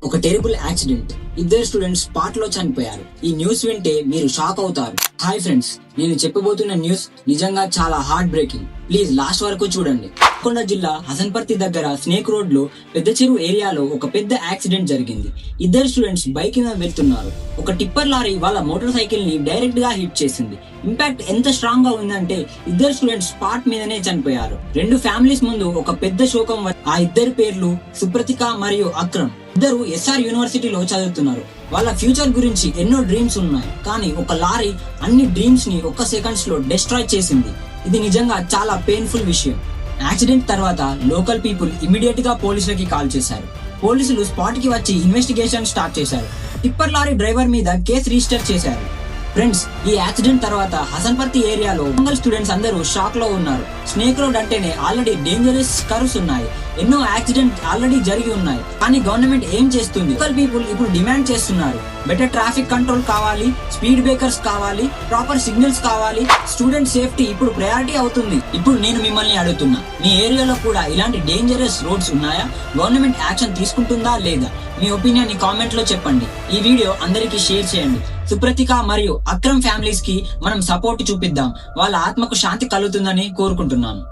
ఒక terrible accident, ఇద్దరు students spot లో చనిపోయారు. ఈ న్యూస్ వింటే మీరు షాక్ అవుతారు. హాయ్ ఫ్రెండ్స్, నేను చెప్పబోతున్న న్యూస్ నిజంగా చాలా హార్ట్ బ్రేకింగ్. ప్లీజ్ లాస్ట్ వరకు చూడండి. నల్గొండ జిల్లా హసన్పర్తి దగ్గర స్నేక్ రోడ్ లో పెద్ద చెరువు ఏరియాలో ఒక పెద్ద యాక్సిడెంట్ జరిగింది. ఇద్దరు స్టూడెంట్స్ బైక్ మీద వెళ్తున్నారు. ఒక టిప్పర్ లారీ వాళ్ళ మోటార్ సైకిల్ ని డైరెక్ట్ గా హిట్ చేసింది. ఇంపాక్ట్ ఎంత స్ట్రాంగ్ గా ఉందంటే ఇద్దరు స్టూడెంట్స్ స్పాట్ మీదనే చనిపోయారు. రెండు ఫ్యామిలీస్ ముందు ఒక పెద్ద శోకం. ఆ ఇద్దరి పేర్లు సుప్రతిక మరియు అక్రమ్. ఇద్దరు ఎస్ఆర్ యూనివర్సిటీలో చదువుతున్నారు. వాళ్ళ ఫ్యూచర్ గురించి ఎన్నో డ్రీమ్స్ ఉన్నాయి, కానీ ఒక లారీ అన్ని డ్రీమ్స్ ని ఒక్క సెకండ్స్ లో డిస్ట్రాయ్ చేసింది. ఇది నిజంగా చాలా పెయిన్ఫుల్ విషయం. యాక్సిడెంట్ తర్వాత లోకల్ పీపుల్ ఇమీడియట్ గా పోలీసులకి కాల్ చేశారు. పోలీసులు స్పాట్ కి వచ్చి ఇన్వెస్టిగేషన్ స్టార్ట్ చేశారు. టిప్పర్ లారీ డ్రైవర్ మీద కేసు రిజిస్టర్ చేశారు. ఫ్రెండ్స్, ఈ యాక్సిడెంట్ తర్వాత హసన్పర్తి ఏరియాలో మంగళ స్టూడెంట్స్ అందరూ షాక్ లో ఉన్నారు. స్నేక్ రోడ్ అంటేనే ఆల్రెడీ డేంజరస్ కర్వ్స్ ఉన్నాయి, ఎన్నో యాక్సిడెంట్ ఆల్రెడీ జరిగి ఉన్నాయి. కానీ గవర్నమెంట్ ఏం చేస్తుంది? లోకల్ పీపుల్ ఇప్పుడు డిమాండ్ చేస్తున్నారు. బెటర్ ట్రాఫిక్ కంట్రోల్ కావాలి, స్పీడ్ బ్రేకర్స్ కావాలి, ప్రాపర్ సిగ్నల్స్ కావాలి. స్టూడెంట్ సేఫ్టీ ఇప్పుడు ప్రయారిటీ అవుతుంది. ఇప్పుడు నేను మిమ్మల్ని అడుగుతున్నా, మీ ఏరియాలో కూడా ఇలాంటి డేంజరస్ రోడ్స్ ఉన్నాయా? గవర్నమెంట్ యాక్షన్ తీసుకుంటుందా లేదా? మీ ఒపీనియన్ ని కామెంట్ లో చెప్పండి. ఈ వీడియో అందరికీ షేర్ చేయండి. సుప్రతిక మరియు అక్రమ్ ఫ్యామిలీస్ కి మనం సపోర్ట్ చూపిద్దాం. వాళ్ళ ఆత్మకు శాంతి కలుగుతుందని కోరుకుంటున్నాను.